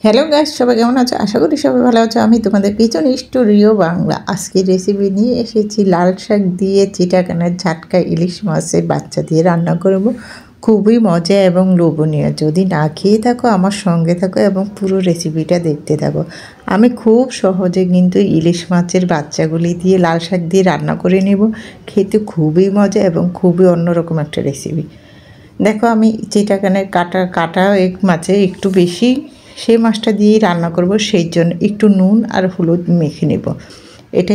Hello guys, সবাই কেমন আছো? আশা করি সবাই ভালো আছো। আমি তোমাদের কিচেন স্টুডিও বাংলা আজকের রেসিপি নিয়ে এসেছি। লাল শাক দিয়ে চিটাগাঙের ঝাটকা ইলিশ মাছের বাচ্চা দিয়ে রান্না করব। খুবই মজা এবং লোভনীয়। যদি না খেয়ে থাকো আমার সঙ্গে থাকো এবং পুরো রেসিপিটা দেখতে থাকো। আমি খুব সহজে কিন্তু ইলিশ মাছের বাচ্চাগুলি দিয়ে লাল শাক দিয়ে রান্না করে নেব। খেতে খুবই মজা এবং খুবই অন্যরকম একটা রেসিপি। দেখো, আমি চিটাগাঙের কাটা এক মাছে একটু বেশি সেই মাছটা দিয়েই রান্না করব, সেই জন্য একটু নুন আর হলুদ মেখে নেব। এটা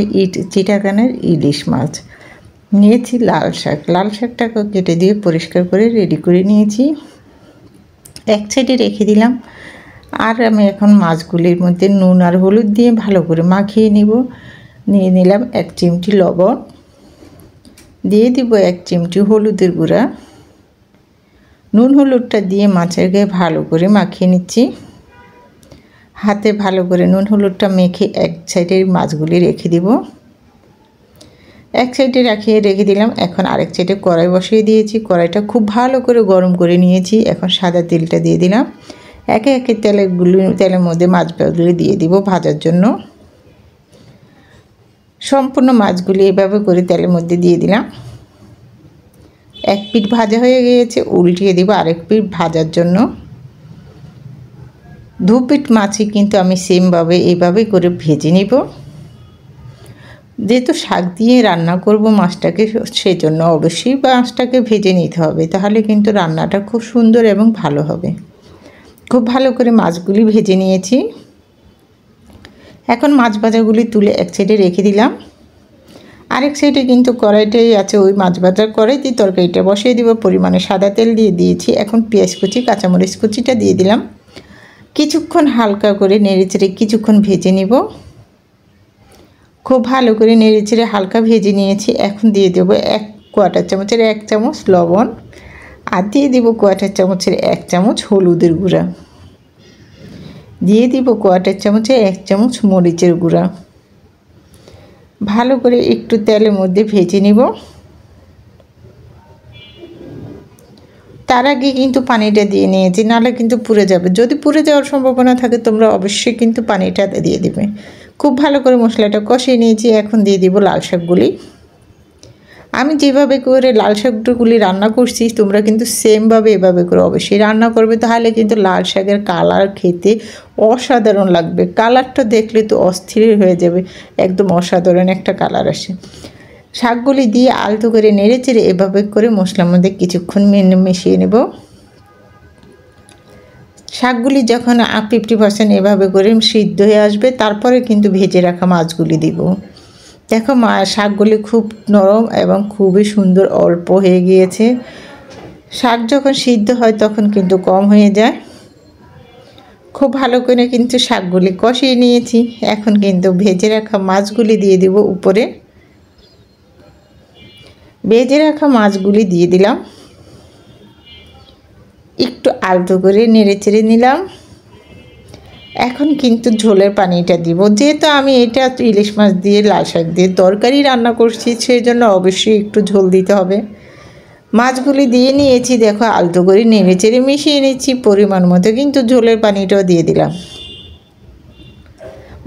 চিটাগাঙের ইলিশ মাছ। নিয়েছি লাল শাক, লাল শাকটাকে কেটে দিয়ে পরিষ্কার করে রেডি করে নিয়েছি, এক সাইডে রেখে দিলাম। আর আমি এখন মাছগুলির মধ্যে নুন আর হলুদ দিয়ে ভালো করে মাখিয়ে নিব। নিয়ে নিলাম 1 চিমটি লবণ, দিয়ে দিব 1 চিমটি হলুদের গুঁড়া। নুন হলুদটা দিয়ে মাছের গায়ে ভালো করে মাখিয়ে নিচ্ছি। হাতে ভালো করে নুন হলুদটা মেখে এক সাইডে মাছগুলি রেখে দিব। এক সাইডে রেখে দিলাম। এখন আরেক সাইডে কড়াই বসিয়ে দিয়েছি। কড়াইটা খুব ভালো করে গরম করে নিয়েছি। এখন সাদা তেলটা দিয়ে দিলাম। একে একে তেলের মধ্যে মাছগুলি দিয়ে দিব ভাজার জন্য। সম্পূর্ণ মাছগুলি এভাবে করে তেলের মধ্যে দিয়ে দিলাম। এক পিঠ ভাজা হয়ে গিয়েছে, উল্টিয়ে দিব আরেক পিঠ ভাজার জন্য। 2 পিঠ মাছই কিন্তু আমি সেমভাবে এইভাবে করে ভেজে নিব। যেহেতু শাক দিয়ে রান্না করব মাছটাকে, সেজন্য অবশ্যই মাছটাকে ভেজে নিতে হবে, তাহলে কিন্তু রান্নাটা খুব সুন্দর এবং ভালো হবে। খুব ভালো করে মাছগুলি ভেজে নিয়েছি। এখন মাছ ভাজাগুলি তুলে এক সাইডে রেখে দিলাম। আরেক সাইডে কিন্তু কড়াইটাই আছে, ওই মাছ ভাজার কড়াইতে তরকারিটা বসিয়ে দিব। পরিমাণে সাদা তেল দিয়ে দিয়েছি। এখন পেঁয়াজ কুচি কাঁচামরিচ কুচিটা দিয়ে দিলাম। কিছুক্ষণ হালকা করে নেড়েচেড়ে কিছুক্ষণ ভেজে নিব। খুব ভালো করে নেড়েচেড়ে হালকা ভেজে নিয়েছি। এখন দিয়ে দেবো 1/4 চামচের 1 চামচ লবণ, আর দিয়ে দিব 1/4 চামচের 1 চামচ হলুদের গুঁড়া, দিয়ে দিব 1/4 চামচের 1 চামচ মরিচের গুঁড়া। ভালো করে একটু তেলের মধ্যে ভেজে নিব। তার আগে কিন্তু পানিটা দিয়ে নিয়েছি, নাহলে কিন্তু পুড়ে যাবে। যদি পুড়ে যাওয়ার সম্ভাবনা থাকে তোমরা অবশ্যই কিন্তু পানিটা দিয়ে দিবে। খুব ভালো করে মশলাটা কষিয়ে নিয়েছি। এখন দিয়ে দিব লাল শাকগুলি। আমি যেভাবে করে লাল শাকগুলি রান্না করছি তোমরা কিন্তু সেমভাবে এভাবে করে অবশ্যই রান্না করবে, তাহলে কিন্তু লাল শাকের কালার খেতে অসাধারণ লাগবে। কালারটা দেখলে তো অস্থির হয়ে যাবে, একদম অসাধারণ একটা কালার আসে। শাকগুলি দিয়ে আলতো করে নেড়েচেড়ে এভাবে করে মশলার মধ্যে কিছুক্ষণ মিশিয়ে নেব। শাকগুলি যখন 50% এভাবে করে সিদ্ধ হয়ে আসবে, তারপরে কিন্তু ভেজে রাখা মাছগুলি দিব। দেখো শাকগুলি খুব নরম এবং খুবই সুন্দর অল্প হয়ে গিয়েছে। শাক যখন সিদ্ধ হয় তখন কিন্তু কম হয়ে যায়। খুব ভালো করে কিন্তু শাকগুলি কষিয়ে নিয়েছি। এখন কিন্তু ভেজে রাখা মাছগুলি দিয়ে দিব উপরে। ভেজে রাখা মাছগুলি দিয়ে দিলাম। একটু আলতো করে নেড়েচেড়ে নিলাম। এখন কিন্তু ঝোলের পানিটা দিব। যেহেতু আমি এটা ইলিশ মাছ দিয়ে লাল শাক দিয়ে তরকারি রান্না করছি, সেই জন্য অবশ্যই একটু ঝোল দিতে হবে। মাছগুলি দিয়ে নিয়েছি। দেখো, আলতো করে নেড়েচেড়ে মিশিয়ে নিচ্ছি। পরিমাণ মতো কিন্তু ঝোলের পানিটাও দিয়ে দিলাম।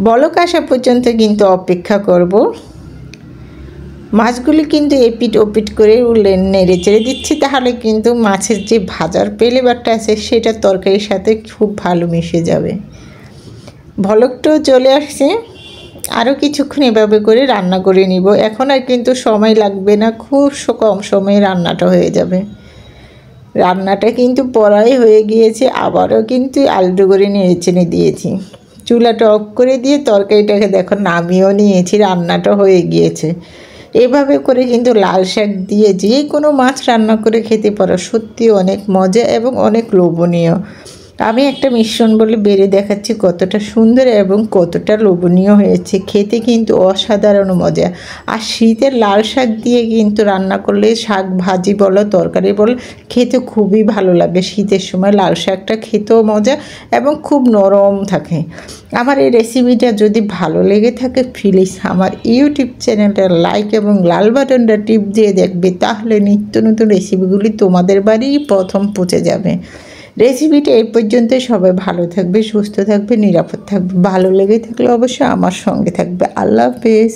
বলক আসা পর্যন্ত কিন্তু অপেক্ষা করব। মাছগুলি কিন্তু এপিট ওপিট করে নেড়ে চেড়ে দিচ্ছি, তাহলে কিন্তু মাছের যে ভাজার ফ্লেভারটা আছে সেটা তরকারির সাথে খুব ভালো মিশে যাবে। বলকটাও চলে আসছে। আরও কিছুক্ষণ এভাবে করে রান্না করে নিব। এখন আর কিন্তু সময় লাগবে না, খুব কম সময়ে রান্নাটা হয়ে যাবে। রান্নাটা কিন্তু পড়াই হয়ে গিয়েছে। আবারও কিন্তু আলতো করে নেড়ে চেড়ে দিয়েছি। চুলাটা অফ করে দিয়ে তরকারিটাকে দেখো নামিয়েও নিয়েছি। রান্নাটা হয়ে গিয়েছে। এভাবে করে কিন্তু লাল শাক দিয়ে যে কোনো মাছ রান্না করে খেতে পারো, সত্যি অনেক মজা এবং অনেক লোভনীয়। আমি একটা মিশ্রণ বলে বেড়ে দেখাচ্ছি কতটা সুন্দর এবং কতটা লোভনীয় হয়েছে। খেতে কিন্তু অসাধারণ মজা। আর শীতের লাল শাক দিয়ে কিন্তু রান্না করলে, শাক ভাজি বলো তরকারি বলো, খেতে খুবই ভালো লাগে। শীতের সময় লাল শাকটা খেতেও মজা এবং খুব নরম থাকে। আমার এই রেসিপিটা যদি ভালো লেগে থাকে প্লিজ আমার ইউটিউব চ্যানেলটা লাইক এবং লাল বাটনটা টিপ দিয়ে দেখবে, তাহলে নিত্য নতুন রেসিপিগুলি তোমাদের বাড়িই প্রথম পৌঁছে যাবে। রেসিপিটা এই পর্যন্ত। সবাই ভালো থাকবে, সুস্থ থাকবে, নিরাপদ থাকবে। ভালো লেগে থাকলে অবশ্যই আমার সঙ্গে থাকবে। আল্লাহ হাফেজ।